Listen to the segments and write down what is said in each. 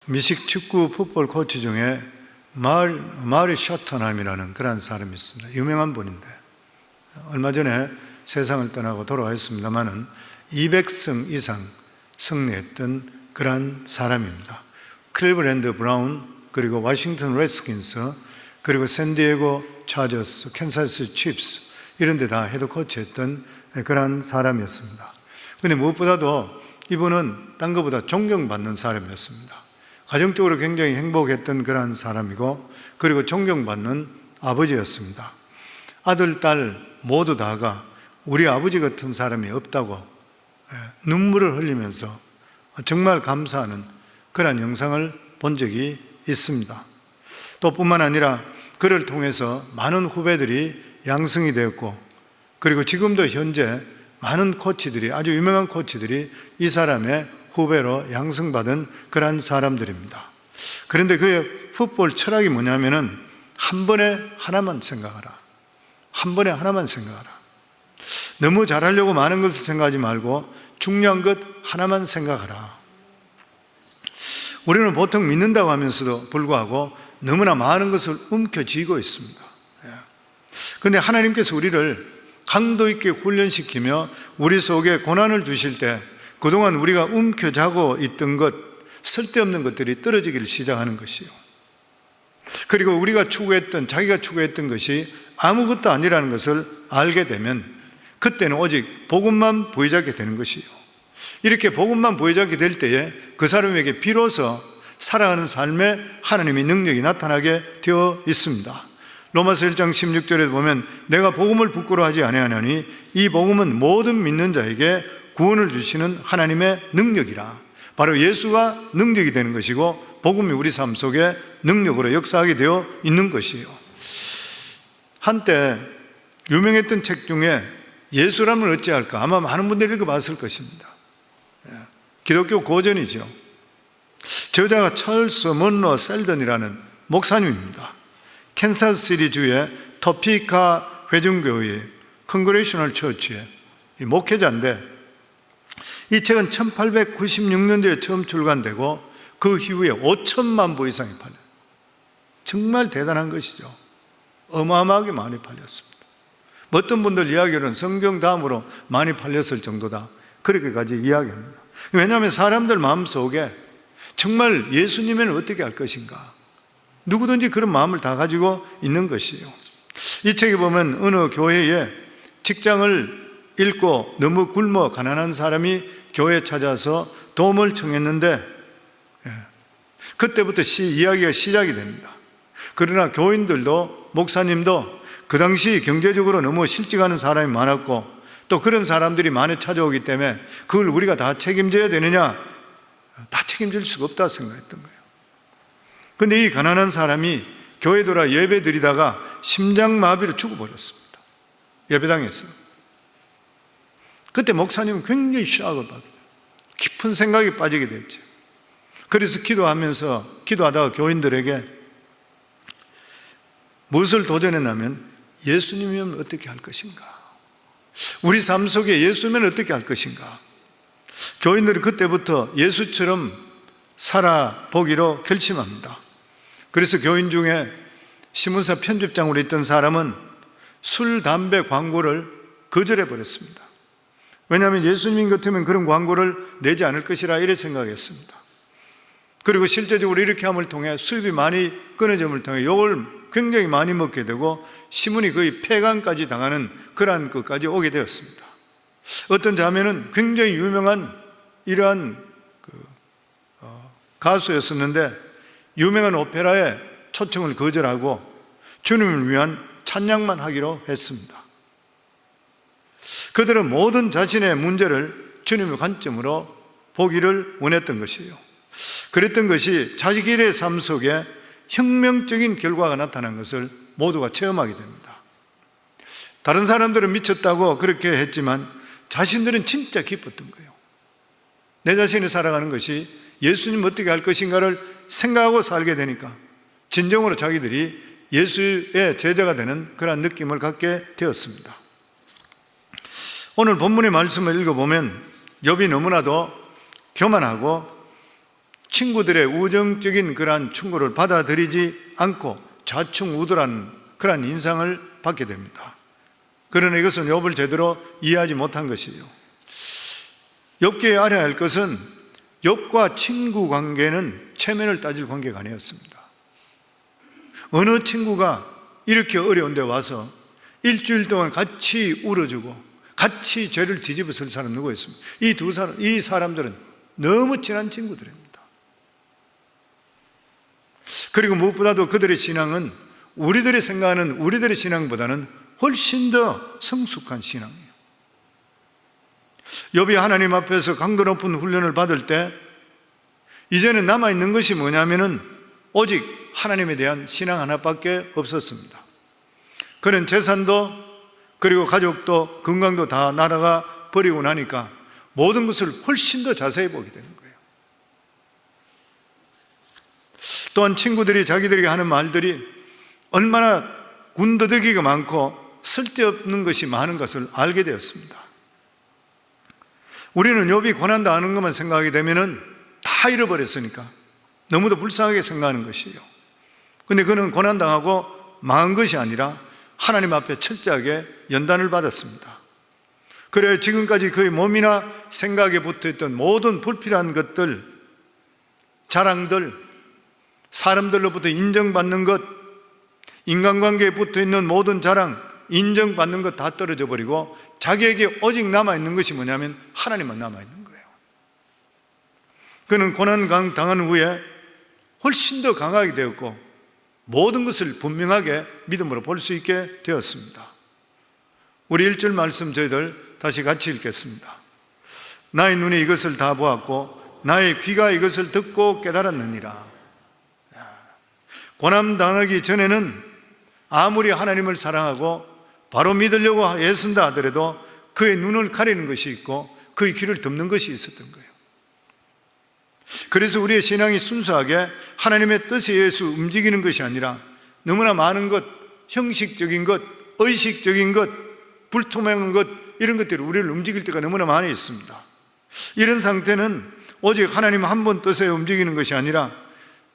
미식 축구 풋볼 코치 중에 마리 셔터남이라는 그런 사람이 있습니다. 유명한 분인데 얼마 전에 세상을 떠나고 돌아왔습니다마는 200승 이상 승리했던 그런 사람입니다. 클리블랜드 브라운, 그리고 워싱턴 레드스킨스, 그리고 샌디에고 차저스, 캔사스 칩스 이런 데 다 헤드 코치했던 그런 사람이었습니다. 그런데 무엇보다도 이분은 딴 것보다 존경받는 사람이었습니다. 가정적으로 굉장히 행복했던 그런 사람이고, 그리고 존경받는 아버지였습니다. 아들, 딸 모두 다가 우리 아버지 같은 사람이 없다고 눈물을 흘리면서 정말 감사하는 그런 영상을 본 적이 있습니다. 또 뿐만 아니라 그를 통해서 많은 후배들이 양성이 되었고, 그리고 지금도 현재 많은 코치들이, 아주 유명한 코치들이 이 사람의 후배로 양성받은 그런 사람들입니다. 그런데 그의 풋볼 철학이 뭐냐면은 한 번에 하나만 생각하라. 한 번에 하나만 생각하라. 너무 잘하려고 많은 것을 생각하지 말고 중요한 것 하나만 생각하라. 우리는 보통 믿는다고 하면서도 불구하고 너무나 많은 것을 움켜쥐고 있습니다. 그런데 하나님께서 우리를 강도 있게 훈련시키며 우리 속에 고난을 주실 때 그동안 우리가 움켜쥐고 있던 것, 쓸데없는 것들이 떨어지기를 시작하는 것이요. 그리고 우리가 추구했던, 자기가 추구했던 것이 아무것도 아니라는 것을 알게 되면 그때는 오직 복음만 보여잡게 되는 것이요. 이렇게 복음만 보여잡게 될 때에 그 사람에게 비로소 살아가는 삶에 하나님의 능력이 나타나게 되어 있습니다. 로마서 1장 16절에 보면 내가 복음을 부끄러워하지 아니하나니 이 복음은 모든 믿는 자에게 구원을 주시는 하나님의 능력이라. 바로 예수가 능력이 되는 것이고 복음이 우리 삶 속에 능력으로 역사하게 되어 있는 것이에요. 한때 유명했던 책 중에 예수라면 어찌할까? 아마 많은 분들이 읽어봤을 것입니다. 기독교 고전이죠. 저자가 찰스 먼로 셀던이라는 목사님입니다. 캔사스시티 주의 토피카 회중교회 컨그레이셔널 처치의 목회자인데, 이 책은 1896년도에 처음 출간되고 그 이후에 5천만 부 이상이 팔려요. 정말 대단한 것이죠. 어마어마하게 많이 팔렸습니다. 어떤 분들 이야기로는 성경 다음으로 많이 팔렸을 정도다, 그렇게까지 이야기합니다. 왜냐하면 사람들 마음속에 정말 예수님에는 어떻게 할 것인가, 누구든지 그런 마음을 다 가지고 있는 것이에요. 이 책에 보면 어느 교회에 직장을 잃고 너무 굶어 가난한 사람이 교회에 찾아서 도움을 청했는데 그때부터 이야기가 시작이 됩니다. 그러나 교인들도 목사님도 그 당시 경제적으로 너무 실직하는 사람이 많았고 또 그런 사람들이 많이 찾아오기 때문에 그걸 우리가 다 책임져야 되느냐, 다 책임질 수가 없다 생각했던 거예요. 그런데 이 가난한 사람이 교회 돌아 예배 드리다가 심장마비로 죽어버렸습니다. 예배당에서. 그때 목사님은 굉장히 샤크를 받아요. 깊은 생각에 빠지게 됐죠. 그래서 기도하다가 교인들에게 무엇을 도전했냐면 예수님이면 어떻게 할 것인가, 우리 삶 속에 예수면 어떻게 할 것인가. 교인들은 그때부터 예수처럼 살아보기로 결심합니다. 그래서 교인 중에 신문사 편집장으로 있던 사람은 술, 담배 광고를 거절해버렸습니다. 왜냐하면 예수님 같으면 그런 광고를 내지 않을 것이라 이래 생각했습니다. 그리고 실제적으로 이렇게 함을 통해 수입이 많이 끊어짐을 통해 욕을 굉장히 많이 먹게 되고 신문이 거의 폐간까지 당하는 그러한 것까지 오게 되었습니다. 어떤 자매는 굉장히 유명한 이러한 가수였었는데 유명한 오페라에 초청을 거절하고 주님을 위한 찬양만 하기로 했습니다. 그들은 모든 자신의 문제를 주님의 관점으로 보기를 원했던 것이에요. 그랬던 것이 자기들의 삶 속에 혁명적인 결과가 나타난 것을 모두가 체험하게 됩니다. 다른 사람들은 미쳤다고 그렇게 했지만 자신들은 진짜 기뻤던 거예요. 내 자신이 살아가는 것이 예수님 어떻게 할 것인가를 생각하고 살게 되니까 진정으로 자기들이 예수의 제자가 되는 그런 느낌을 갖게 되었습니다. 오늘 본문의 말씀을 읽어보면 욥이 너무나도 교만하고 친구들의 우정적인 그러한 충고를 받아들이지 않고 좌충우돌한 그러한 인상을 받게 됩니다. 그러나 이것은 욥을 제대로 이해하지 못한 것이에요. 욥께 알아야 할 것은 욥과 친구 관계는 체면을 따질 관계가 아니었습니다. 어느 친구가 이렇게 어려운 데 와서 일주일 동안 같이 울어주고 같이 죄를 뒤집어 쓸 사람 누구 있습니까? 이 사람들은 너무 친한 친구들입니다. 그리고 무엇보다도 그들의 신앙은 우리들이 생각하는 우리들의 신앙보다는 훨씬 더 성숙한 신앙이에요. 욥이 하나님 앞에서 강도 높은 훈련을 받을 때 이제는 남아있는 것이 뭐냐면은 오직 하나님에 대한 신앙 하나밖에 없었습니다. 그는 재산도 그리고 가족도 건강도 다 날아가 버리고 나니까 모든 것을 훨씬 더 자세히 보게 되는 거예요. 또한 친구들이 자기들에게 하는 말들이 얼마나 군더더기가 많고 쓸데없는 것이 많은 것을 알게 되었습니다. 우리는 욥이 고난당하는 것만 생각하게 되면은 다 잃어버렸으니까 너무도 불쌍하게 생각하는 것이에요. 근데 그는 고난당하고 망한 것이 아니라 하나님 앞에 철저하게 연단을 받았습니다. 그래 지금까지 그의 몸이나 생각에 붙어있던 모든 불필요한 것들, 자랑들, 사람들로부터 인정받는 것, 인간관계에 붙어있는 모든 자랑, 인정받는 것 다 떨어져 버리고 자기에게 오직 남아있는 것이 뭐냐면 하나님만 남아있는 거예요. 그는 고난 당한 후에 훨씬 더 강하게 되었고 모든 것을 분명하게 믿음으로 볼 수 있게 되었습니다. 우리 1절 말씀 저희들 다시 같이 읽겠습니다. 나의 눈이 이것을 다 보았고 나의 귀가 이것을 듣고 깨달았느니라. 고난 당하기 전에는 아무리 하나님을 사랑하고 바로 믿으려고 애쓴다 하더라도 그의 눈을 가리는 것이 있고 그의 귀를 덮는 것이 있었던 거예요. 그래서 우리의 신앙이 순수하게 하나님의 뜻에 의해서 움직이는 것이 아니라 너무나 많은 것, 형식적인 것, 의식적인 것, 불투명한 것, 이런 것들이 우리를 움직일 때가 너무나 많이 있습니다. 이런 상태는 오직 하나님 한 분 뜻에 움직이는 것이 아니라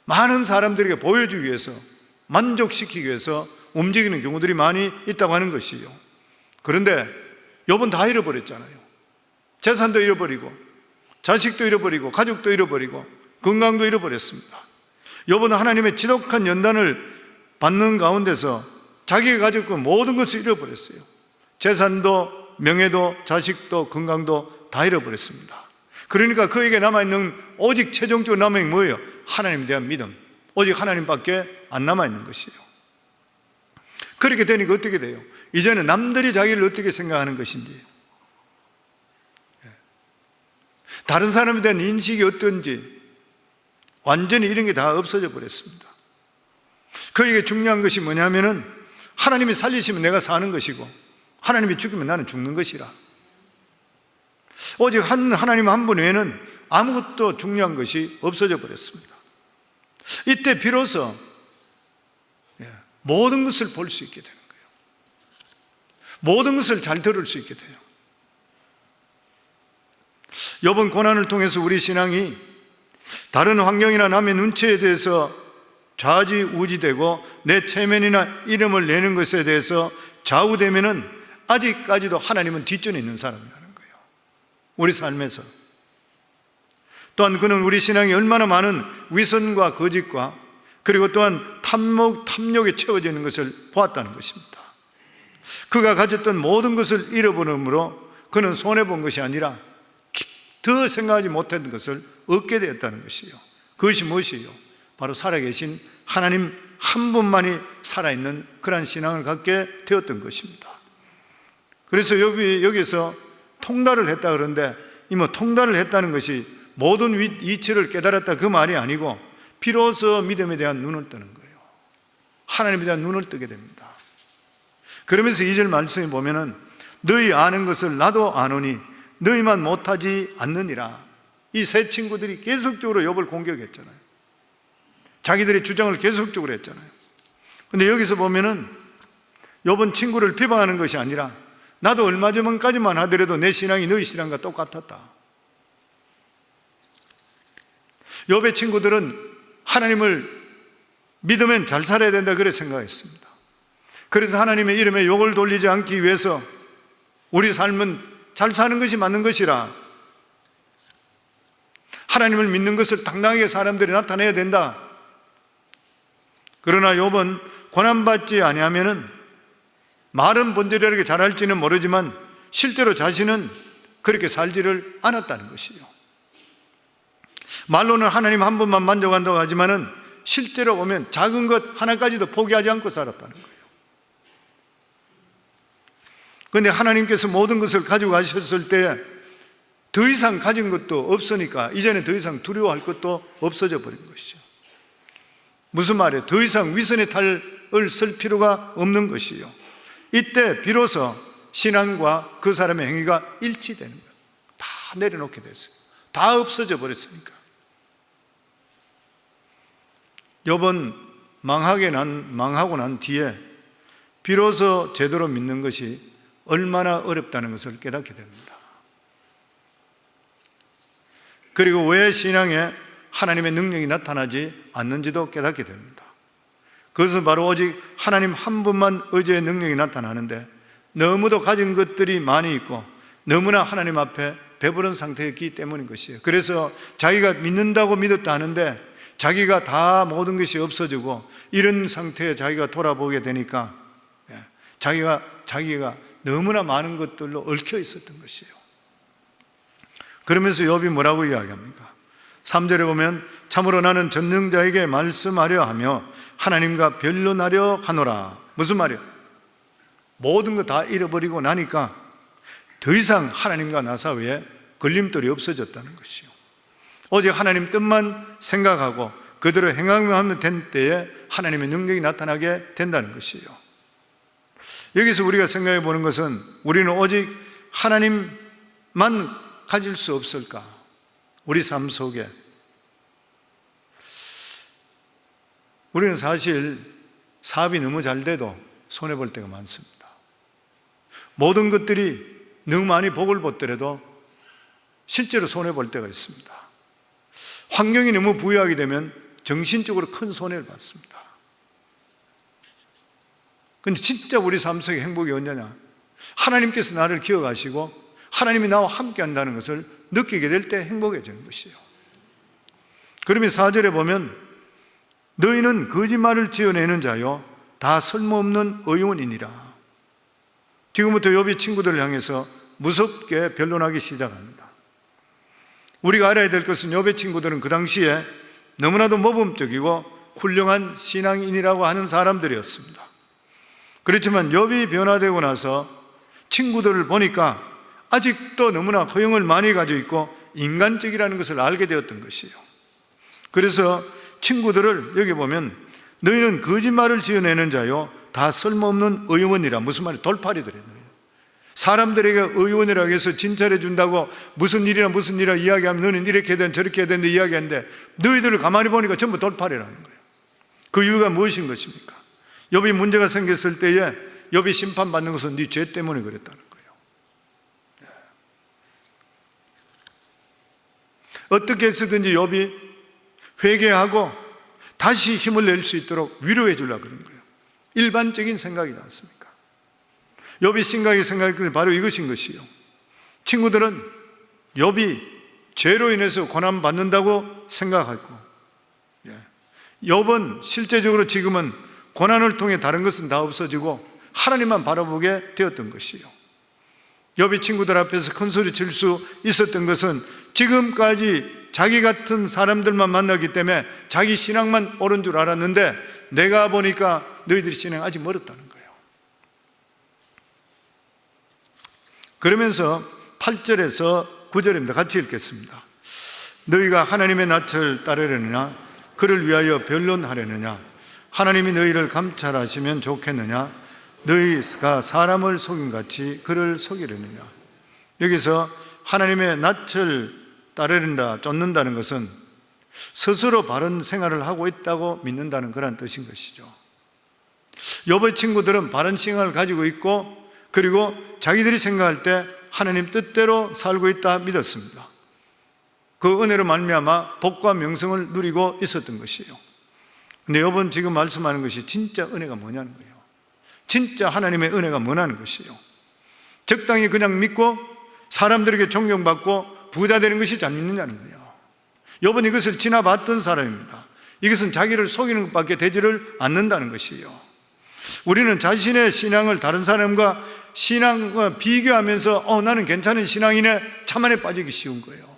많은 사람들에게 보여주기 위해서, 만족시키기 위해서 움직이는 경우들이 많이 있다고 하는 것이에요. 그런데 욥은 다 잃어버렸잖아요. 재산도 잃어버리고 자식도 잃어버리고 가족도 잃어버리고 건강도 잃어버렸습니다. 욥은 하나님의 지독한 연단을 받는 가운데서 자기가 가지고 모든 것을 잃어버렸어요. 재산도 명예도 자식도 건강도 다 잃어버렸습니다. 그러니까 그에게 남아있는 오직 최종적으로 남아있는 뭐예요? 하나님에 대한 믿음, 오직 하나님밖에 안 남아있는 것이에요. 그렇게 되니까 어떻게 돼요? 이제는 남들이 자기를 어떻게 생각하는 것인지, 다른 사람에 대한 인식이 어떤지 완전히 이런 게 다 없어져 버렸습니다. 그에게 중요한 것이 뭐냐면은 하나님이 살리시면 내가 사는 것이고 하나님이 죽이면 나는 죽는 것이라. 오직 하나님 한 분 외에는 아무것도 중요한 것이 없어져 버렸습니다. 이때 비로소 모든 것을 볼 수 있게 되는 거예요. 모든 것을 잘 들을 수 있게 돼요. 욥은 고난을 통해서 우리 신앙이 다른 환경이나 남의 눈치에 대해서 좌지우지되고 내 체면이나 이름을 내는 것에 대해서 좌우되면은 아직까지도 하나님은 뒷전에 있는 사람이라는 거예요. 우리 삶에서. 또한 그는 우리 신앙이 얼마나 많은 위선과 거짓과 그리고 또한 탐욕에 채워져 있는 것을 보았다는 것입니다. 그가 가졌던 모든 것을 잃어버림으로 그는 손해본 것이 아니라 더 생각하지 못했던 것을 얻게 되었다는 것이에요. 그것이 무엇이에요? 바로 살아계신 하나님 한 분만이 살아있는 그러한 신앙을 갖게 되었던 것입니다. 그래서 여기서 통달을 했다 그러는데 이 통달을 했다는 것이 모든 이치를 깨달았다 그 말이 아니고 비로소 믿음에 대한 눈을 뜨는 거예요. 하나님에 대한 눈을 뜨게 됩니다. 그러면서 2절 말씀에 보면은 너희 아는 것을 나도 아노니 너희만 못하지 않느니라. 이 세 친구들이 계속적으로 욥을 공격했잖아요. 자기들의 주장을 계속적으로 했잖아요. 근데 여기서 보면은 욥은 친구를 비방하는 것이 아니라 나도 얼마 전까지만 하더라도 내 신앙이 너희 신앙과 똑같았다. 욥의 친구들은 하나님을 믿으면 잘 살아야 된다 그렇게 생각했습니다. 그래서 하나님의 이름에 욕을 돌리지 않기 위해서 우리 삶은 잘 사는 것이 맞는 것이라, 하나님을 믿는 것을 당당하게 사람들이 나타내야 된다. 그러나 욥은 고난받지 아니하면은 말은 본질이라게 잘할지는 모르지만 실제로 자신은 그렇게 살지를 않았다는 것이요. 말로는 하나님 한 분만 만족한다고 하지만은 실제로 보면 작은 것 하나까지도 포기하지 않고 살았다는 거예요. 그런데 하나님께서 모든 것을 가지고 가셨을 때 더 이상 가진 것도 없으니까 이제는 더 이상 두려워할 것도 없어져 버린 것이죠. 무슨 말이에요? 더 이상 위선의 탈을 쓸 필요가 없는 것이요. 이때 비로소 신앙과 그 사람의 행위가 일치되는 거예요. 다 내려놓게 됐어요. 다 없어져 버렸으니까. 욥은 망하고 난 뒤에 비로소 제대로 믿는 것이 얼마나 어렵다는 것을 깨닫게 됩니다. 그리고 왜 신앙에 하나님의 능력이 나타나지 않는지도 깨닫게 됩니다. 그것은 바로 오직 하나님 한 분만 의지의 능력이 나타나는데 너무도 가진 것들이 많이 있고 너무나 하나님 앞에 배부른 상태였기 때문인 것이에요. 그래서 자기가 믿는다고 믿었다 하는데 자기가 다 모든 것이 없어지고 이런 상태에 자기가 돌아보게 되니까 자기가 너무나 많은 것들로 얽혀 있었던 것이에요. 그러면서 욥이 뭐라고 이야기합니까? 3절에 보면 참으로 나는 전능자에게 말씀하려 하며 하나님과 변론하려 하노라. 무슨 말이에요? 모든 거 다 잃어버리고 나니까 더 이상 하나님과 나 사이에 걸림돌이 없어졌다는 것이요. 오직 하나님 뜻만 생각하고 그대로 행하면 된 때에 하나님의 능력이 나타나게 된다는 것이에요. 여기서 우리가 생각해 보는 것은 우리는 오직 하나님만 가질 수 없을까? 우리 삶 속에 우리는 사실 사업이 너무 잘 돼도 손해볼 때가 많습니다. 모든 것들이 너무 많이 복을 받더라도 실제로 손해볼 때가 있습니다. 환경이 너무 부유하게 되면 정신적으로 큰 손해를 받습니다. 근데 진짜 우리 삶 속에 행복이 언제냐? 하나님께서 나를 기억하시고 하나님이 나와 함께 한다는 것을 느끼게 될 때 행복해지는 것이에요. 그러면 4절에 보면 너희는 거짓말을 지어내는 자요 다 쓸모없는 의원이니라. 지금부터 욥이 친구들을 향해서 무섭게 변론하기 시작합니다. 우리가 알아야 될 것은 욥의 친구들은 그 당시에 너무나도 모범적이고 훌륭한 신앙인이라고 하는 사람들이었습니다. 그렇지만 욥이 변화되고 나서 친구들을 보니까 아직도 너무나 허영을 많이 가지고 있고 인간적이라는 것을 알게 되었던 것이에요. 그래서 친구들을 여기 보면 너희는 거짓말을 지어내는 자요 다 쓸모없는 의원이라. 무슨 말이에요? 돌팔이들이에요. 사람들에게 의원이라고 해서 진찰해 준다고 무슨 일이나 이야기하면 너는 이렇게 된 저렇게 해야 되는데 이야기하는데 너희들을 가만히 보니까 전부 돌팔이라는 거예요. 그 이유가 무엇인 것입니까? 욥이 문제가 생겼을 때에 욥이 심판받는 것은 네 죄 때문에 그랬다는 거예요. 어떻게 해서든지 욥이 회개하고 다시 힘을 낼 수 있도록 위로해 주려고 그런 거예요. 일반적인 생각이지 않습니까? 욥이 심각하게 생각했던 게 바로 이것인 것이요. 친구들은 욥이 죄로 인해서 고난받는다고 생각하고, 욥은 실제적으로 지금은 고난을 통해 다른 것은 다 없어지고 하나님만 바라보게 되었던 것이요. 욥이 친구들 앞에서 큰 소리 칠 수 있었던 것은 지금까지 자기 같은 사람들만 만나기 때문에 자기 신앙만 옳은 줄 알았는데 내가 보니까 너희들이 신앙 아직 멀었다는 거예요. 그러면서 8절에서 9절입니다. 같이 읽겠습니다. 너희가 하나님의 낯을 따르려느냐 그를 위하여 변론하려느냐 하나님이 너희를 감찰하시면 좋겠느냐 너희가 사람을 속임같이 그를 속이려느냐. 여기서 하나님의 낯을 따르는다, 쫓는다는 것은 스스로 바른 생활을 하고 있다고 믿는다는 그런 뜻인 것이죠. 욥의 친구들은 바른 생각을 가지고 있고 그리고 자기들이 생각할 때 하나님 뜻대로 살고 있다 믿었습니다. 그 은혜로 말미암아 복과 명성을 누리고 있었던 것이에요. 근데 이번 지금 말씀하는 것이 진짜 은혜가 뭐냐는 거예요. 진짜 하나님의 은혜가 뭐냐는 것이에요. 적당히 그냥 믿고 사람들에게 존경받고 부자 되는 것이 잘 믿느냐는 거예요. 이번 이것을 지나봤던 사람입니다. 이것은 자기를 속이는 것밖에 되지를 않는다는 것이에요. 우리는 자신의 신앙을 다른 사람과 신앙과 비교하면서 나는 괜찮은 신앙이네, 자만에 빠지기 쉬운 거예요.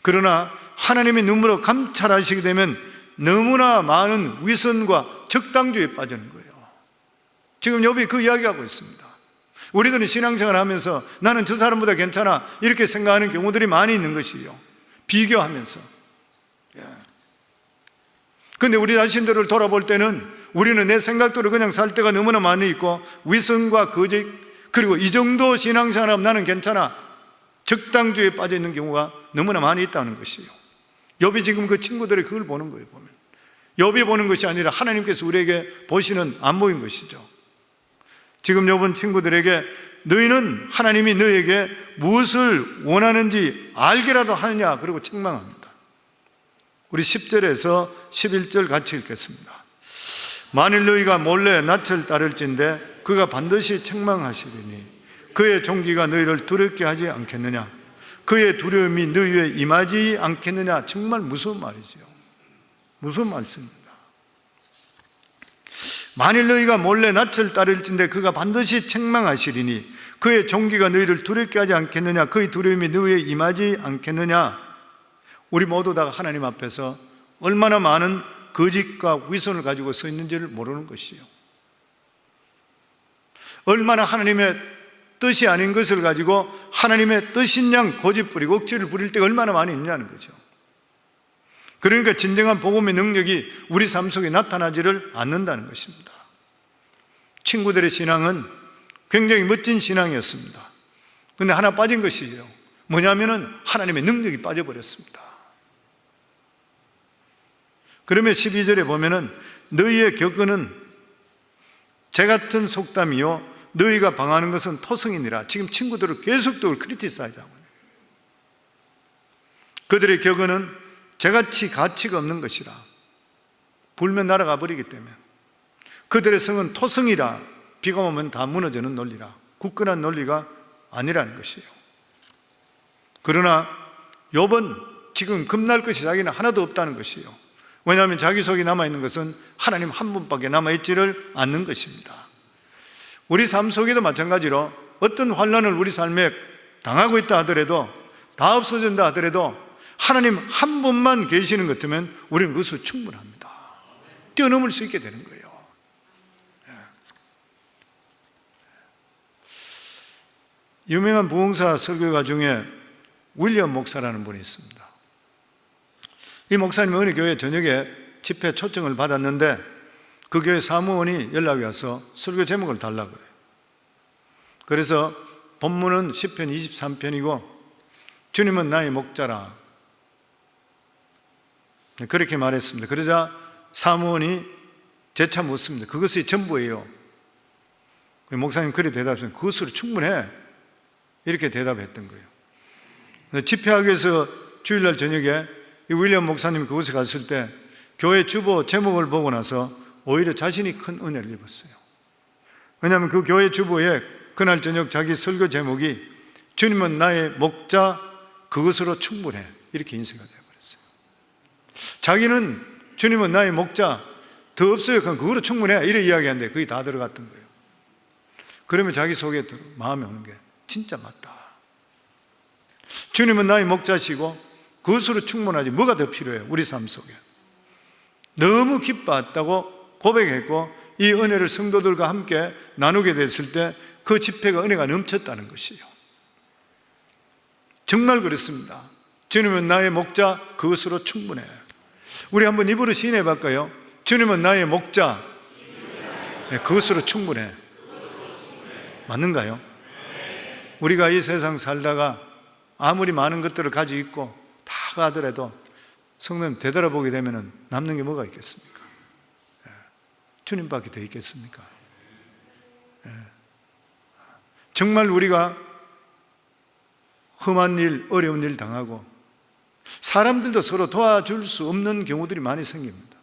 그러나 하나님의 눈으로 감찰하시게 되면 너무나 많은 위선과 적당주의에 빠지는 거예요. 지금 욥이 그 이야기하고 있습니다. 우리들은 신앙생활 하면서 나는 저 사람보다 괜찮아 이렇게 생각하는 경우들이 많이 있는 것이에요. 비교하면서. 그런데 우리 자신들을 돌아볼 때는 우리는 내 생각대로 그냥 살 때가 너무나 많이 있고, 위선과 거짓, 그리고 이 정도 신앙생활하면 나는 괜찮아, 적당주의에 빠져 있는 경우가 너무나 많이 있다는 것이에요. 욥이 지금 그 친구들이 그걸 보는 거예요. 보면 욥이 보는 것이 아니라 하나님께서 우리에게 보시는 안목인 것이죠. 지금 욥은 친구들에게 너희는 하나님이 너희에게 무엇을 원하는지 알게라도 하느냐, 그리고 책망합니다. 우리 10절에서 11절 같이 읽겠습니다. 만일 너희가 몰래 낯을 따를진대 그가 반드시 책망하시리니 그의 종기가 너희를 두렵게 하지 않겠느냐, 그의 두려움이 너희에 임하지 않겠느냐. 정말 무서운 말이죠. 무서운 말씀입니다. 만일 너희가 몰래 낯을 따를진대 그가 반드시 책망하시리니 그의 종기가 너희를 두렵게 하지 않겠느냐, 그의 두려움이 너희에 임하지 않겠느냐. 우리 모두 다 하나님 앞에서 얼마나 많은 거짓과 위선을 가지고 서 있는지를 모르는 것이요, 얼마나 하나님의 뜻이 아닌 것을 가지고 하나님의 뜻인 양 고집 부리고 억지를 부릴 때가 얼마나 많이 있냐는 거죠. 그러니까 진정한 복음의 능력이 우리 삶 속에 나타나지를 않는다는 것입니다. 친구들의 신앙은 굉장히 멋진 신앙이었습니다. 그런데 하나 빠진 것이에요. 뭐냐면은 하나님의 능력이 빠져버렸습니다. 그러면 12절에 보면은 너희의 격언은 재 같은 속담이요 너희가 방하는 것은 토성이니라. 지금 친구들을 계속적으로 크리티사이즈하고 있어요. 그들의 격언은 재같이 가치가 없는 것이라. 불면 날아가 버리기 때문에. 그들의 성은 토성이라. 비가 오면 다 무너지는 논리라. 굳건한 논리가 아니라는 것이에요. 그러나 욥은 지금 겁날 것이 자기는 하나도 없다는 것이에요. 왜냐하면 자기 속에 남아있는 것은 하나님 한 분밖에 남아있지를 않는 것입니다. 우리 삶 속에도 마찬가지로 어떤 환난을 우리 삶에 당하고 있다 하더라도, 다 없어진다 하더라도 하나님 한 분만 계시는 것 같으면 우리는 그것으로 충분합니다. 뛰어넘을 수 있게 되는 거예요. 유명한 부흥사 설교가 중에 윌리엄 목사라는 분이 있습니다. 이 목사님은 어느 교회 저녁에 집회 초청을 받았는데 그 교회 사무원이 연락이 와서 설교 제목을 달라고 그래요. 그래서 본문은 시편 23편이고 주님은 나의 목자라, 그렇게 말했습니다. 그러자 사무원이 재차 묻습니다. 그것이 전부예요. 목사님 그렇게 대답했습니다. 그것으로 충분해, 이렇게 대답했던 거예요. 집회하기 위해서 주일날 저녁에 이 윌리엄 목사님이 그곳에 갔을 때 교회 주보 제목을 보고 나서 오히려 자신이 큰 은혜를 입었어요. 왜냐하면 그 교회 주보에 그날 저녁 자기 설교 제목이 주님은 나의 목자, 그것으로 충분해, 이렇게 인쇄가 되어버렸어요. 자기는 주님은 나의 목자, 더 없어요, 그럼 그거로 충분해, 이래 이야기하는데 그게 다 들어갔던 거예요. 그러면 자기 속에 마음에 오는 게 진짜 맞다. 주님은 나의 목자시고 그것으로 충분하지 뭐가 더 필요해요? 우리 삶 속에 너무 기뻐했다고 고백했고 이 은혜를 성도들과 함께 나누게 됐을 때 그 집회가 은혜가 넘쳤다는 것이에요. 정말 그렇습니다. 주님은 나의 목자, 그것으로 충분해. 우리 한번 입으로 시인해 볼까요? 주님은 나의 목자, 그것으로 충분해. 맞는가요? 우리가 이 세상 살다가 아무리 많은 것들을 가지고 있고 다 가더라도 성도님 되돌아보게 되면 남는 게 뭐가 있겠습니까? 주님밖에 더 있겠습니까? 정말 우리가 험한 일, 어려운 일 당하고 사람들도 서로 도와줄 수 없는 경우들이 많이 생깁니다.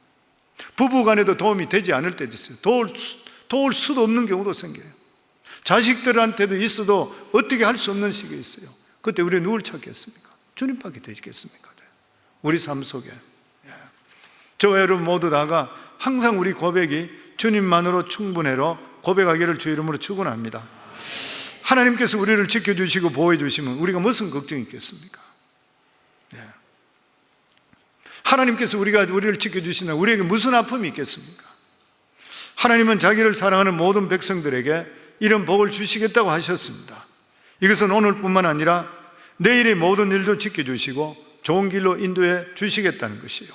부부 간에도 도움이 되지 않을 때도 있어요. 도울 수도 없는 경우도 생겨요. 자식들한테도 있어도 어떻게 할 수 없는 시기가 있어요. 그때 우리가 누굴 찾겠습니까? 주님밖에 되겠습니까? 우리 삶 속에 저와 여러분 모두 다가 항상 우리 고백이 주님만으로 충분해로 고백하기를 주 이름으로 축원합니다. 하나님께서 우리를 지켜주시고 보호해 주시면 우리가 무슨 걱정이 있겠습니까? 하나님께서 우리를 지켜주신다면 우리에게 무슨 아픔이 있겠습니까? 하나님은 자기를 사랑하는 모든 백성들에게 이런 복을 주시겠다고 하셨습니다. 이것은 오늘뿐만 아니라 내일의 모든 일도 지켜주시고 좋은 길로 인도해 주시겠다는 것이에요.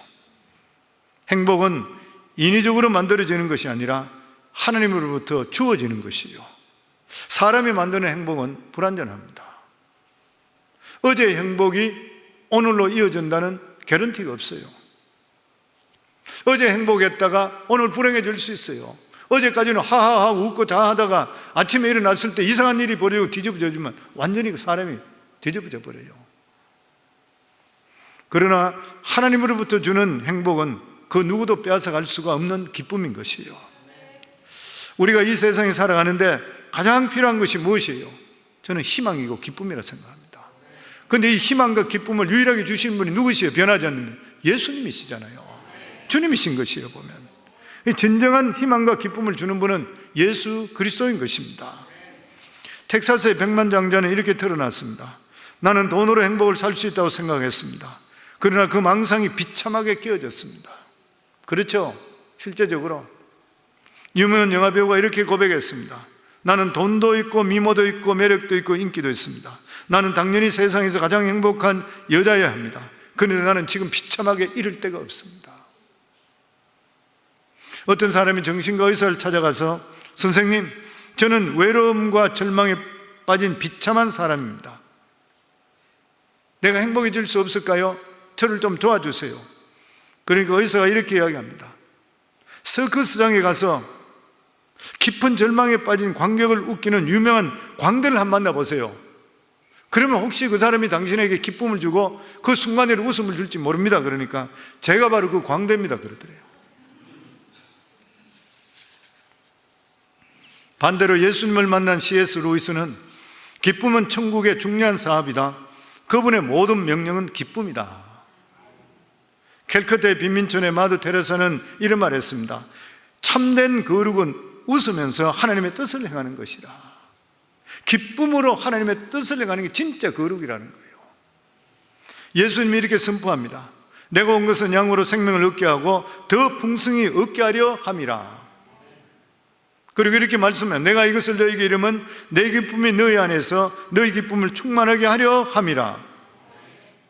행복은 인위적으로 만들어지는 것이 아니라 하나님으로부터 주어지는 것이요, 사람이 만드는 행복은 불완전합니다. 어제의 행복이 오늘로 이어진다는 개런티가 없어요. 어제 행복했다가 오늘 불행해질 수 있어요. 어제까지는 하하하 웃고 자하다가 아침에 일어났을 때 이상한 일이 벌어지고 뒤집어지면 완전히 그 사람이 뒤집어져 버려요. 그러나 하나님으로부터 주는 행복은 그 누구도 빼앗아갈 수가 없는 기쁨인 것이에요. 우리가 이 세상에 살아가는데 가장 필요한 것이 무엇이에요? 저는 희망이고 기쁨이라 생각합니다. 그런데 이 희망과 기쁨을 유일하게 주시는 분이 누구시에요? 변하지 않는 예수님이시잖아요. 주님이신 것이에요. 보면 진정한 희망과 기쁨을 주는 분은 예수 그리스도인 것입니다. 텍사스의 백만장자는 이렇게 드러났습니다. 나는 돈으로 행복을 살 수 있다고 생각했습니다. 그러나 그 망상이 비참하게 깨어졌습니다. 그렇죠? 실제적으로 유명한 영화배우가 이렇게 고백했습니다. 나는 돈도 있고 미모도 있고 매력도 있고 인기도 있습니다. 나는 당연히 세상에서 가장 행복한 여자여야 합니다. 그런데 나는 지금 비참하게 이를 데가 없습니다. 어떤 사람이 정신과 의사를 찾아가서 선생님, 저는 외로움과 절망에 빠진 비참한 사람입니다. 내가 행복해질 수 없을까요? 저를 좀 도와주세요. 그러니까 의사가 이렇게 이야기합니다. 서커스장에 가서 깊은 절망에 빠진 관객을 웃기는 유명한 광대를 한번 만나보세요. 그러면 혹시 그 사람이 당신에게 기쁨을 주고 그 순간에 웃음을 줄지 모릅니다. 그러니까 제가 바로 그 광대입니다 그러더래요. 반대로 예수님을 만난 C.S. 루이스는 기쁨은 천국의 중요한 사업이다. 그분의 모든 명령은 기쁨이다. 캘커타의 빈민촌의 마더 테레사는 이런 말을 했습니다. 참된 거룩은 웃으면서 하나님의 뜻을 행하는 것이라. 기쁨으로 하나님의 뜻을 행하는 게 진짜 거룩이라는 거예요. 예수님이 이렇게 선포합니다. 내가 온 것은 양으로 생명을 얻게 하고 더 풍성히 얻게 하려 함이라. 그리고 이렇게 말씀합니다. 내가 이것을 너희에게 이르면 내 기쁨이 너희 안에서 너희 기쁨을 충만하게 하려 함이라.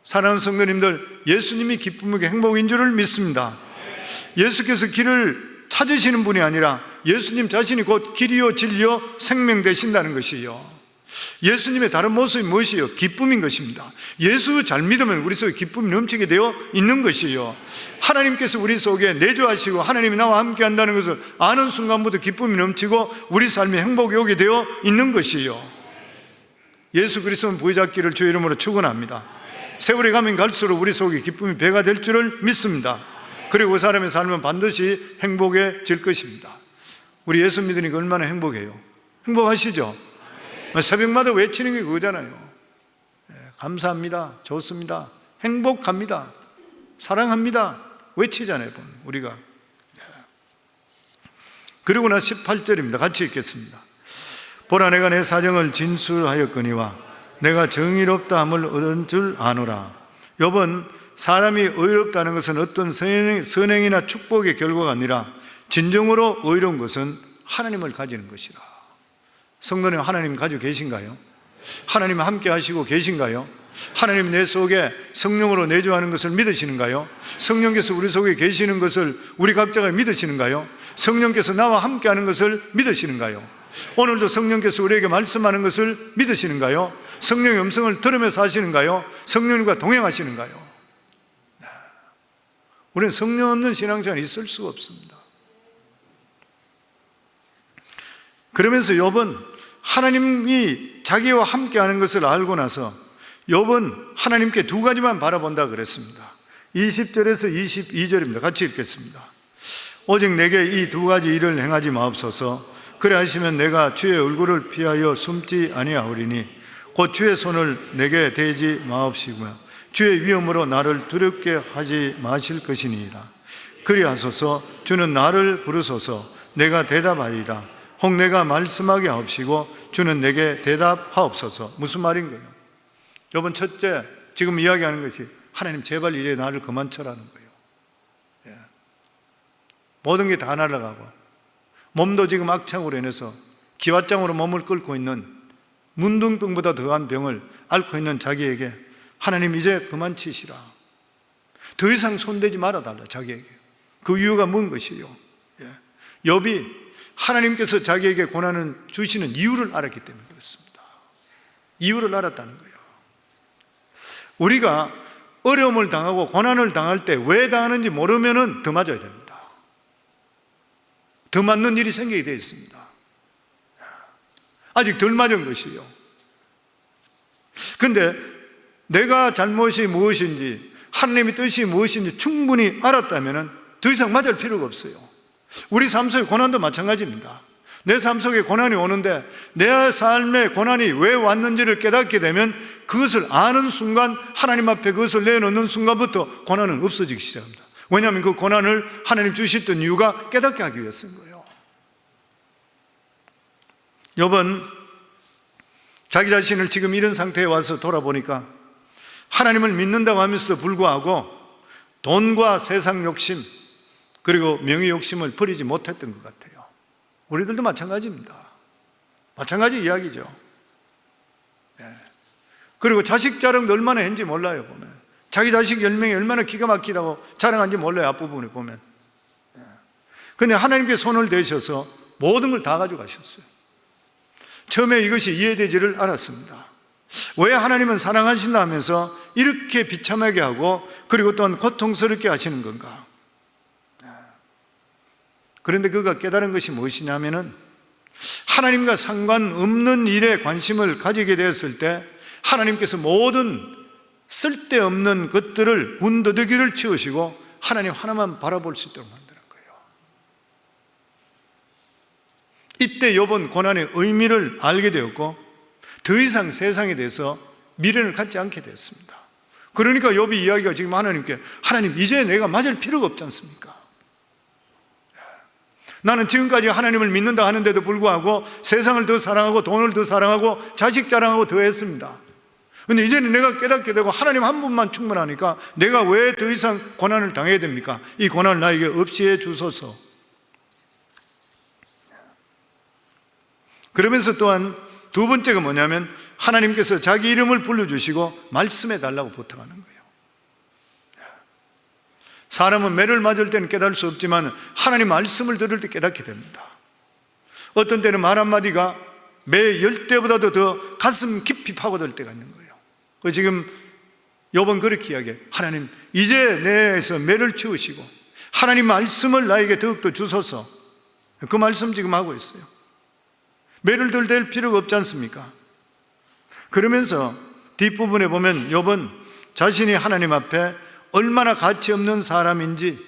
사랑하는 성도님들, 예수님이 기쁨이고 행복인 줄을 믿습니다. 예수께서 길을 찾으시는 분이 아니라 예수님 자신이 곧 길이요 진리요 생명 되신다는 것이에요. 예수님의 다른 모습이 무엇이에요? 기쁨인 것입니다. 예수 잘 믿으면 우리 속에 기쁨이 넘치게 되어 있는 것이에요. 하나님께서 우리 속에 내주하시고 하나님이 나와 함께 한다는 것을 아는 순간부터 기쁨이 넘치고 우리 삶에 행복이 오게 되어 있는 것이에요. 예수 그리스도는 부여잡기를 주의 이름으로 축원합니다. 세월이 가면 갈수록 우리 속에 기쁨이 배가 될 줄을 믿습니다. 그리고 그 사람의 삶은 반드시 행복해질 것입니다. 우리 예수 믿으니까 얼마나 행복해요? 행복하시죠? 새벽마다 외치는 게 그거잖아요. 감사합니다. 좋습니다. 행복합니다. 사랑합니다. 외치잖아요, 우리가. 그리고 나 18절입니다. 같이 읽겠습니다. 보라, 내가 내 사정을 진술하였거니와 내가 정의롭다 함을 얻은 줄 아노라. 욥은 사람이 의롭다는 것은 어떤 선행이나 축복의 결과가 아니라 진정으로 의로운 것은 하나님을 가지는 것이라. 성도님, 하나님 가지고 계신가요? 하나님 함께 하시고 계신가요? 하나님 내 속에 성령으로 내주하는 것을 믿으시는가요? 성령께서 우리 속에 계시는 것을 우리 각자가 믿으시는가요? 성령께서 나와 함께 하는 것을 믿으시는가요? 오늘도 성령께서 우리에게 말씀하는 것을 믿으시는가요? 성령의 음성을 들으면서 하시는가요? 성령님과 동행하시는가요? 우리는 성령 없는 신앙생활이 있을 수가 없습니다. 그러면서 욥은 하나님이 자기와 함께 하는 것을 알고 나서 욥은 하나님께 두 가지만 바라본다 그랬습니다. 20절에서 22절입니다. 같이 읽겠습니다. 오직 내게 이 두 가지 일을 행하지 마옵소서. 그래 하시면 내가 주의 얼굴을 피하여 숨지 아니하오리니 곧 주의 손을 내게 대지 마옵시고요 주의 위엄으로 나를 두렵게 하지 마실 것이니이다. 그리하소서. 주는 나를 부르소서. 내가 대답하리이다. 혹 내가 말씀하게 하옵시고 주는 내게 대답하옵소서. 무슨 말인 거예요? 욥은 첫째, 지금 이야기하는 것이 하나님 제발 이제 나를 그만 쳐라는 거예요. 예. 모든 게 다 날아가고 몸도 지금 악창으로 인해서 기왓장으로 몸을 끓고 있는 문둥병보다 더한 병을 앓고 있는 자기에게 하나님 이제 그만 치시라. 더 이상 손대지 말아달라 자기에게. 그 이유가 뭔 것이에요? 예. 욥이 하나님께서 자기에게 고난을 주시는 이유를 알았기 때문에 그렇습니다. 이유를 알았다는 거예요. 우리가 어려움을 당하고 고난을 당할 때 왜 당하는지 모르면 더 맞아야 됩니다. 더 맞는 일이 생기게 되어 있습니다. 아직 덜 맞은 것이요. 그런데 내가 잘못이 무엇인지 하나님의 뜻이 무엇인지 충분히 알았다면 더 이상 맞을 필요가 없어요. 우리 삶 속의 고난도 마찬가지입니다. 내 삶 속에 고난이 오는데 내 삶에 고난이 왜 왔는지를 깨닫게 되면 그것을 아는 순간, 하나님 앞에 그것을 내놓는 순간부터 고난은 없어지기 시작합니다. 왜냐하면 그 고난을 하나님 주셨던 이유가 깨닫게 하기 위해서인 거예요. 욥은 자기 자신을 지금 이런 상태에 와서 돌아보니까 하나님을 믿는다고 하면서도 불구하고 돈과 세상 욕심 그리고 명예 욕심을 버리지 못했던 것 같아요. 우리들도 마찬가지입니다. 마찬가지 이야기죠. 네. 그리고 자식 자랑도 얼마나 했는지 몰라요. 보면 자기 자식 10명이 얼마나 기가 막히다고 자랑한지 몰라요. 앞부분에 보면. 그런데 하나님께 손을 대셔서 모든 걸 다 가져가셨어요. 처음에 이것이 이해되지를 않았습니다. 왜 하나님은 사랑하신다 하면서 이렇게 비참하게 하고 그리고 또한 고통스럽게 하시는 건가? 그런데 그가 깨달은 것이 무엇이냐면은 하나님과 상관없는 일에 관심을 가지게 되었을 때 하나님께서 모든 쓸데없는 것들을 군더더기를 치우시고 하나님 하나만 바라볼 수 있도록 만드는 거예요. 이때 욥은 고난의 의미를 알게 되었고 더 이상 세상에 대해서 미련을 갖지 않게 되었습니다. 그러니까 욥이 이야기가 지금 하나님께 하나님 이제 내가 맞을 필요가 없지 않습니까? 나는 지금까지 하나님을 믿는다 하는데도 불구하고 세상을 더 사랑하고 돈을 더 사랑하고 자식 자랑하고 더 했습니다. 그런데 이제는 내가 깨닫게 되고 하나님 한 분만 충분하니까 내가 왜 더 이상 고난을 당해야 됩니까? 이 고난을 나에게 없이 해 주소서. 그러면서 또한 두 번째가 뭐냐면 하나님께서 자기 이름을 불러주시고 말씀해 달라고 부탁하는 거예요. 사람은 매를 맞을 때는 깨달을 수 없지만 하나님 말씀을 들을 때 깨닫게 됩니다. 어떤 때는 말 한마디가 매 10대보다도 더 가슴 깊이 파고들 때가 있는 거예요. 지금 욥은 그렇게 이야기해요. 하나님 이제 내에서 매를 치우시고 하나님 말씀을 나에게 더욱더 주소서. 그 말씀 지금 하고 있어요. 매를 들댈 필요가 없지 않습니까? 그러면서 뒷부분에 보면 욥은 자신이 하나님 앞에 얼마나 가치 없는 사람인지,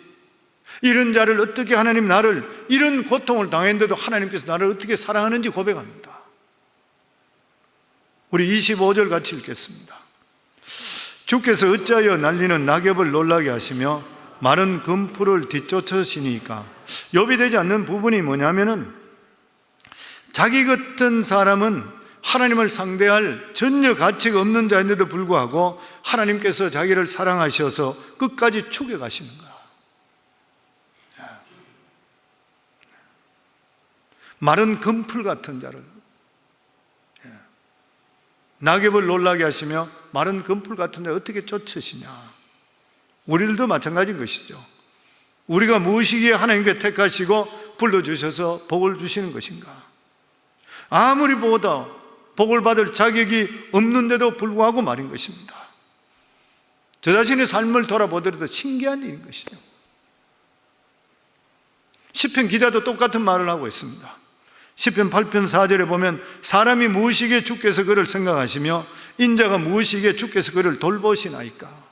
이런 자를 어떻게 하나님 나를 이런 고통을 당했는데도 하나님께서 나를 어떻게 사랑하는지 고백합니다. 우리 25절 같이 읽겠습니다. 주께서 어찌하여 날리는 낙엽을 놀라게 하시며 마른 금풀을 뒤쫓으시니까. 욥이 되지 않는 부분이 뭐냐면은 자기 같은 사람은 하나님을 상대할 전혀 가치가 없는 자인데도 불구하고 하나님께서 자기를 사랑하셔서 끝까지 죽여가시는 거야. 마른 금풀 같은 자를, 낙엽을 놀라게 하시며 마른 금풀 같은 자를 어떻게 쫓으시냐. 우리들도 마찬가지인 것이죠. 우리가 무엇이기에 하나님께 택하시고 불러주셔서 복을 주시는 것인가? 아무리 보다 복을 받을 자격이 없는데도 불구하고 말인 것입니다. 저 자신의 삶을 돌아보더라도 신기한 일인 것이죠. 시편 기자도 똑같은 말을 하고 있습니다. 시편 8편 4절에 보면 사람이 무엇이기에 주께서 그를 생각하시며 인자가 무엇이기에 주께서 그를 돌보시나이까.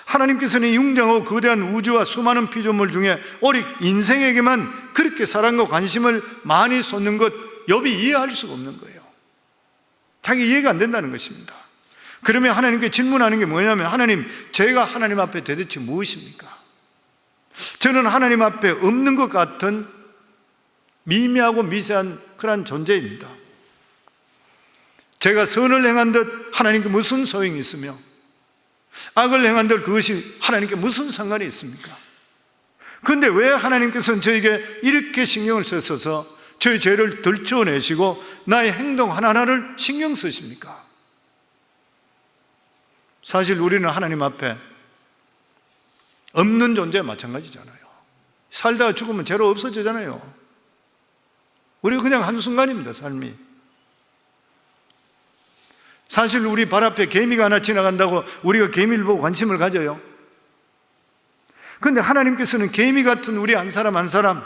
하나님께서는 이 웅장하고 거대한 우주와 수많은 피조물 중에 오직 인생에게만 그렇게 사랑과 관심을 많이 쏟는 것, 욥이 이해할 수가 없는 거예요. 자기 이해가 안 된다는 것입니다. 그러면 하나님께 질문하는 게 뭐냐면, 하나님, 제가 하나님 앞에 도대체 무엇입니까? 저는 하나님 앞에 없는 것 같은 미미하고 미세한 그런 존재입니다. 제가 선을 행한듯 하나님께 무슨 소용이 있으며 악을 행한들 그것이 하나님께 무슨 상관이 있습니까? 그런데 왜 하나님께서는 저에게 이렇게 신경을 써서 저의 죄를 들추어내시고 나의 행동 하나하나를 신경 쓰십니까? 사실 우리는 하나님 앞에 없는 존재와 마찬가지잖아요. 살다가 죽으면 죄로 없어지잖아요. 우리가 그냥 한순간입니다, 삶이. 사실 우리 발 앞에 개미가 하나 지나간다고 우리가 개미를 보고 관심을 가져요. 그런데 하나님께서는 개미 같은 우리 한 사람 한 사람을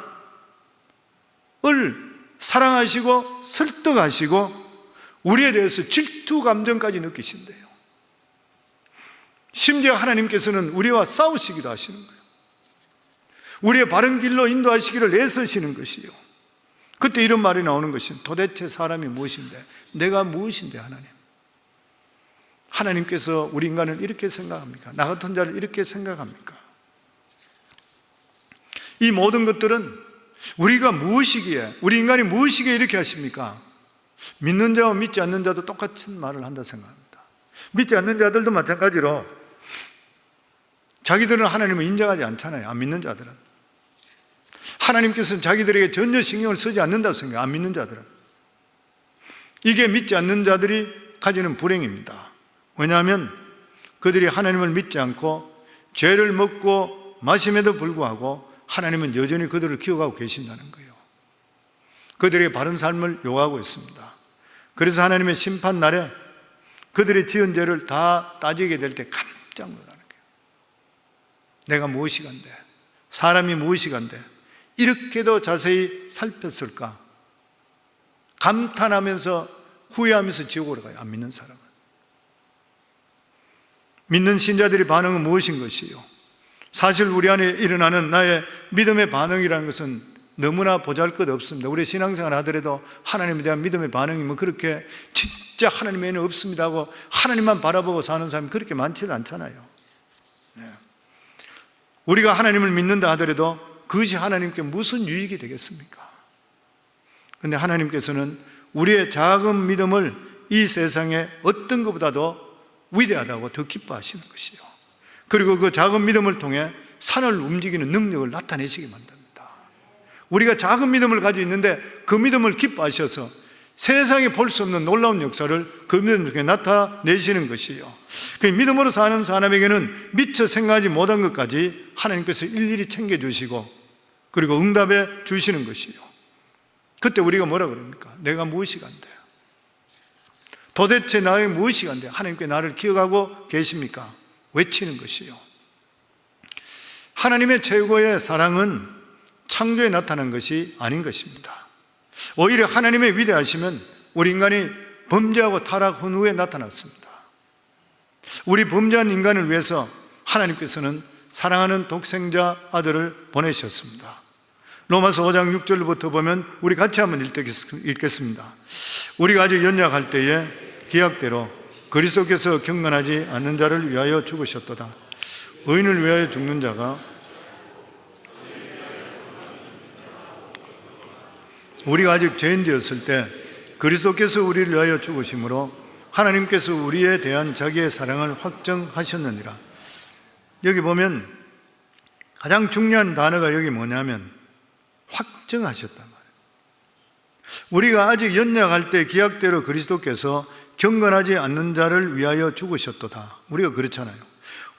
사랑하시고 설득하시고 우리에 대해서 질투 감정까지 느끼신대요. 심지어 하나님께서는 우리와 싸우시기도 하시는 거예요. 우리의 바른 길로 인도하시기를 애쓰시는 것이요. 그때 이런 말이 나오는 것이, 도대체 사람이 무엇인데, 내가 무엇인데 하나님. 하나님께서 우리 인간을 이렇게 생각합니까? 나 같은 자를 이렇게 생각합니까? 이 모든 것들은 우리가 무엇이기에, 우리 인간이 무엇이기에 이렇게 하십니까? 믿는 자와 믿지 않는 자도 똑같은 말을 한다 생각합니다. 믿지 않는 자들도 마찬가지로 자기들은 하나님을 인정하지 않잖아요. 안 믿는 자들은. 하나님께서는 자기들에게 전혀 신경을 쓰지 않는다고 생각해요. 안 믿는 자들은. 이게 믿지 않는 자들이 가지는 불행입니다. 왜냐하면 그들이 하나님을 믿지 않고 죄를 먹고 마심에도 불구하고 하나님은 여전히 그들을 기억하고 계신다는 거예요. 그들의 바른 삶을 요구하고 있습니다. 그래서 하나님의 심판 날에 그들의 지은 죄를 다 따지게 될 때 깜짝 놀라는 거예요. 내가 무엇이 간데, 사람이 무엇이 간데 이렇게도 자세히 살폈을까? 감탄하면서 후회하면서 지옥으로 가요. 안 믿는 사람은. 믿는 신자들의 반응은 무엇인 것이요? 사실 우리 안에 일어나는 나의 믿음의 반응이라는 것은 너무나 보잘것없습니다. 우리 신앙생활 하더라도 하나님에 대한 믿음의 반응이 뭐 그렇게 진짜 하나님 외에는 없습니다 하고 하나님만 바라보고 사는 사람이 그렇게 많지는 않잖아요. 네. 우리가 하나님을 믿는다 하더라도 그것이 하나님께 무슨 유익이 되겠습니까? 그런데 하나님께서는 우리의 작은 믿음을 이 세상에 어떤 것보다도 위대하다고 더 기뻐하시는 것이요. 그리고 그 작은 믿음을 통해 산을 움직이는 능력을 나타내시게 만듭니다. 우리가 작은 믿음을 가지고 있는데 그 믿음을 기뻐하셔서 세상에 볼 수 없는 놀라운 역사를 그 믿음을 통해 나타내시는 것이요. 그 믿음으로 사는 사람에게는 미처 생각하지 못한 것까지 하나님께서 일일이 챙겨주시고 그리고 응답해 주시는 것이요. 그때 우리가 뭐라 그럽니까? 내가 무엇이 간대? 도대체 나의 무엇이 간대? 하나님께 나를 기억하고 계십니까? 외치는 것이요. 하나님의 최고의 사랑은 창조에 나타난 것이 아닌 것입니다. 오히려 하나님의 위대하심은 우리 인간이 범죄하고 타락한 후에 나타났습니다. 우리 범죄한 인간을 위해서 하나님께서는 사랑하는 독생자 아들을 보내셨습니다. 로마서 5장 6절부터 보면 우리 같이 한번 읽겠습니다. 우리가 아직 연약할 때에 기약대로 그리스도께서 경건하지 않는 자를 위하여 죽으셨도다. 의인을 위하여 죽는 자가 우리가 아직 죄인 되었을 때 그리스도께서 우리를 위하여 죽으심으로 하나님께서 우리에 대한 자기의 사랑을 확정하셨느니라. 여기 보면 가장 중요한 단어가 여기 뭐냐면 확정하셨단 말이에요. 우리가 아직 연약할 때 기약대로 그리스도께서 경건하지 않는 자를 위하여 죽으셨도다. 우리가 그렇잖아요.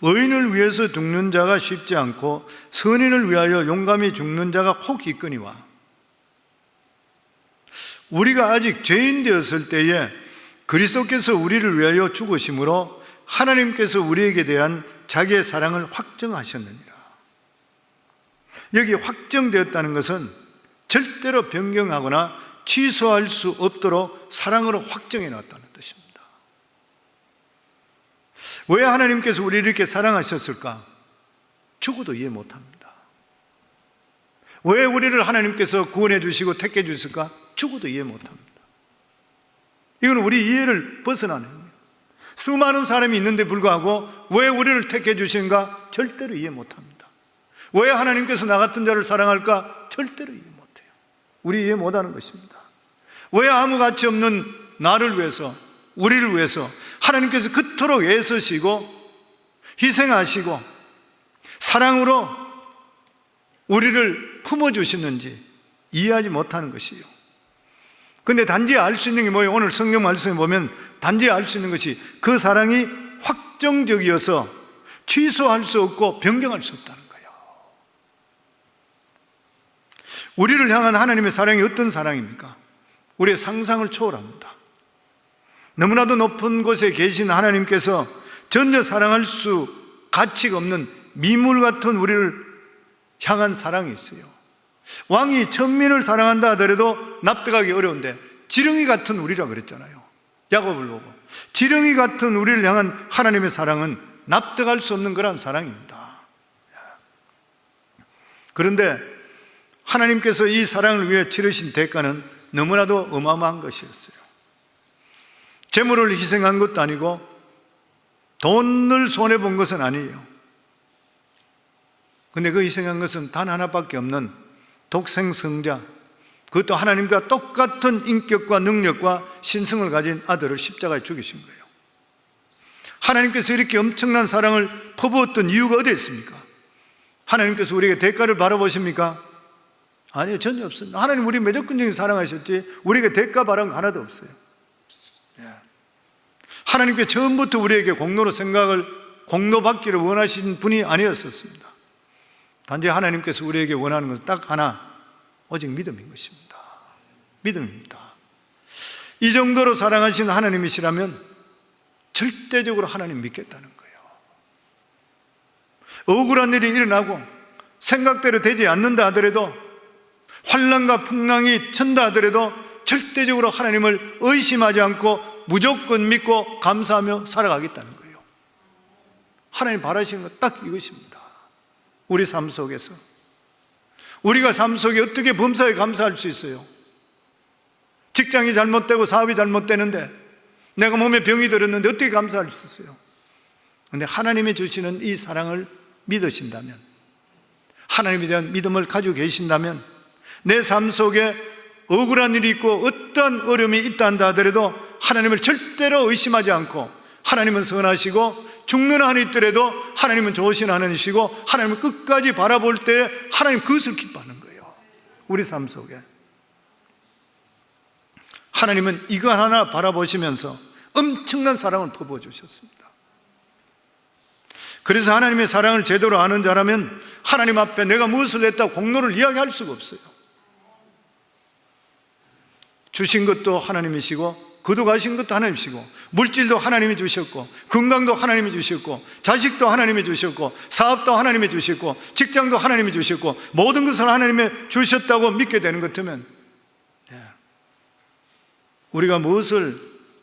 의인을 위해서 죽는 자가 쉽지 않고 선인을 위하여 용감히 죽는 자가 혹 있거니와. 우리가 아직 죄인 되었을 때에 그리스도께서 우리를 위하여 죽으심으로 하나님께서 우리에게 대한 자기의 사랑을 확정하셨느니라. 여기 확정되었다는 것은 절대로 변경하거나 취소할 수 없도록 사랑으로 확정해 놨다는 뜻입니다. 왜 하나님께서 우리를 이렇게 사랑하셨을까? 죽어도 이해 못합니다. 왜 우리를 하나님께서 구원해 주시고 택해 주셨을까? 죽어도 이해 못합니다. 이건 우리 이해를 벗어나는 거예요. 수많은 사람이 있는데 불구하고 왜 우리를 택해 주신가? 절대로 이해 못합니다. 왜 하나님께서 나 같은 자를 사랑할까? 절대로 이해 못해요. 우리 이해 못하는 것입니다. 왜 아무 가치 없는 나를 위해서, 우리를 위해서 하나님께서 그토록 애쓰시고 희생하시고 사랑으로 우리를 품어주시는지 이해하지 못하는 것이요. 근데 단지 알 수 있는 게 뭐예요? 오늘 성경 말씀에 보면 단지 알 수 있는 것이 그 사랑이 확정적이어서 취소할 수 없고 변경할 수 없다는 거예요. 우리를 향한 하나님의 사랑이 어떤 사랑입니까? 우리의 상상을 초월합니다. 너무나도 높은 곳에 계신 하나님께서 전혀 사랑할 수 가치가 없는 미물 같은 우리를 향한 사랑이 있어요. 왕이 천민을 사랑한다 하더라도 납득하기 어려운데 지렁이 같은 우리라 그랬잖아요. 야곱을 보고 지렁이 같은 우리를 향한 하나님의 사랑은 납득할 수 없는 그런 사랑입니다. 그런데 하나님께서 이 사랑을 위해 치르신 대가는 너무나도 어마어마한 것이었어요. 재물을 희생한 것도 아니고 돈을 손해본 것은 아니에요. 근데 그 희생한 것은 단 하나밖에 없는 독생성자, 그것도 하나님과 똑같은 인격과 능력과 신성을 가진 아들을 십자가에 죽이신 거예요. 하나님께서 이렇게 엄청난 사랑을 퍼부었던 이유가 어디에 있습니까? 하나님께서 우리에게 대가를 바라보십니까? 아니요, 전혀 없습니다. 하나님 우리 무조건적인 사랑하셨지 우리에게 대가 바란 거 하나도 없어요. 하나님께 처음부터 우리에게 공로받기를 원하신 분이 아니었었습니다. 단지 하나님께서 우리에게 원하는 것은 딱 하나, 오직 믿음인 것입니다. 믿음입니다. 이 정도로 사랑하시는 하나님이시라면 절대적으로 하나님 믿겠다는 거예요. 억울한 일이 일어나고 생각대로 되지 않는다 하더라도, 환난과 풍랑이 친다 하더라도 절대적으로 하나님을 의심하지 않고 무조건 믿고 감사하며 살아가겠다는 거예요. 하나님 바라시는 것 딱 이것입니다. 우리 삶 속에서 우리가 삶 속에 어떻게 범사에 감사할 수 있어요? 직장이 잘못되고 사업이 잘못되는데, 내가 몸에 병이 들었는데 어떻게 감사할 수 있어요? 그런데 하나님이 주시는 이 사랑을 믿으신다면, 하나님에 대한 믿음을 가지고 계신다면, 내 삶 속에 억울한 일이 있고 어떠한 어려움이 있다 한다 하더라도 하나님을 절대로 의심하지 않고, 하나님은 선하시고 죽는 한이 있더라도 하나님은 좋으신 하나님이시고 하나님을 끝까지 바라볼 때 하나님 그것을 기뻐하는 거예요. 우리 삶 속에 하나님은 이거 하나 바라보시면서 엄청난 사랑을 퍼부어 주셨습니다. 그래서 하나님의 사랑을 제대로 아는 자라면 하나님 앞에 내가 무엇을 했다고 공로를 이야기할 수가 없어요. 주신 것도 하나님이시고 거두가신 것도 하나님이시고, 물질도 하나님이 주셨고, 건강도 하나님이 주셨고, 자식도 하나님이 주셨고, 사업도 하나님이 주셨고, 직장도 하나님이 주셨고, 모든 것을 하나님이 주셨다고 믿게 되는 것 같으면 우리가 무엇을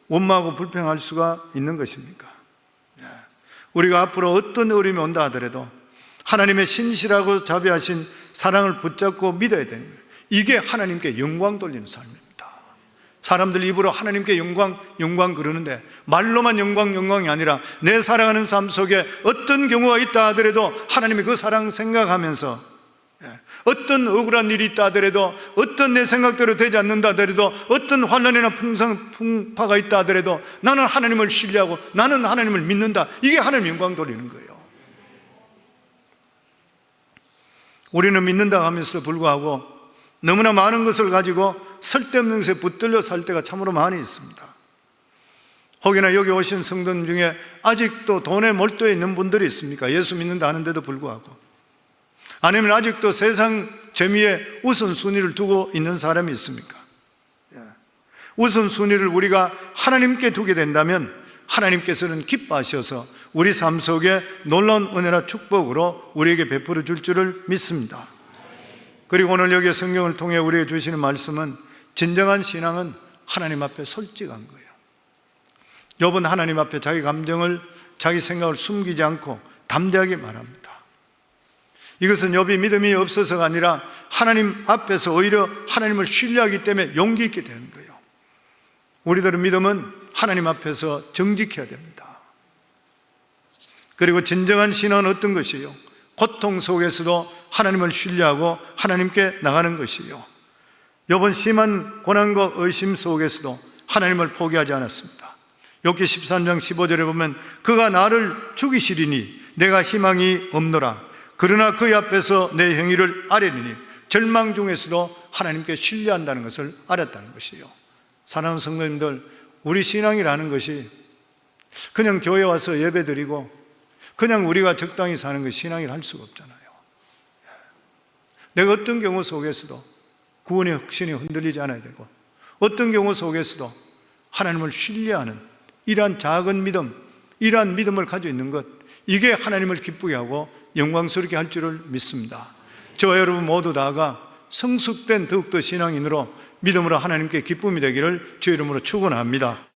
원망하고 불평할 수가 있는 것입니까? 우리가 앞으로 어떤 어려움이 온다 하더라도 하나님의 신실하고 자비하신 사랑을 붙잡고 믿어야 되는 거예요. 이게 하나님께 영광 돌리는 삶입니다. 사람들 입으로 하나님께 영광, 영광 그러는데 말로만 영광, 영광이 아니라 내 살아가는 삶 속에 어떤 경우가 있다 하더라도 하나님이 그 사랑 생각하면서, 어떤 억울한 일이 있다 하더라도, 어떤 내 생각대로 되지 않는다 하더라도, 어떤 환난이나 풍파가 있다 하더라도 나는 하나님을 신뢰하고 나는 하나님을 믿는다. 이게 하나님 영광 돌리는 거예요. 우리는 믿는다 하면서도 불구하고 너무나 많은 것을 가지고 쓸데없는 것에 붙들려 살 때가 참으로 많이 있습니다. 혹여나 여기 오신 성도님 중에 아직도 돈에 몰두해 있는 분들이 있습니까? 예수 믿는다 하는데도 불구하고. 아니면 아직도 세상 재미에 우선순위를 두고 있는 사람이 있습니까? 우선순위를 우리가 하나님께 두게 된다면 하나님께서는 기뻐하셔서 우리 삶 속에 놀라운 은혜나 축복으로 우리에게 베풀어 줄 줄을 믿습니다. 그리고 오늘 여기 성경을 통해 우리에게 주시는 말씀은 진정한 신앙은 하나님 앞에 솔직한 거예요. 욥은 하나님 앞에 자기 감정을, 자기 생각을 숨기지 않고 담대하게 말합니다. 이것은 욥이 믿음이 없어서가 아니라 하나님 앞에서 오히려 하나님을 신뢰하기 때문에 용기 있게 되는 거예요. 우리들의 믿음은 하나님 앞에서 정직해야 됩니다. 그리고 진정한 신앙은 어떤 것이에요? 고통 속에서도 하나님을 신뢰하고 하나님께 나가는 것이에요. 욥은 심한 고난과 의심 속에서도 하나님을 포기하지 않았습니다. 욥기 13장 15절에 보면 그가 나를 죽이시리니 내가 희망이 없노라. 그러나 그의 앞에서 내 행위를 아뢰리니 절망 중에서도 하나님께 신뢰한다는 것을 알았다는 것이에요. 사랑하는 성도님들, 우리 신앙이라는 것이 그냥 교회 와서 예배드리고 그냥 우리가 적당히 사는 것이 신앙이라 할 수가 없잖아요. 내가 어떤 경우 속에서도 구원의 확신이 흔들리지 않아야 되고 어떤 경우 속에서도 하나님을 신뢰하는 이러한 작은 믿음, 이러한 믿음을 가지고 있는 것, 이게 하나님을 기쁘게 하고 영광스럽게 할 줄을 믿습니다. 저와 여러분 모두 다가 성숙된 더욱더 신앙인으로 믿음으로 하나님께 기쁨이 되기를 주의 이름으로 축원합니다.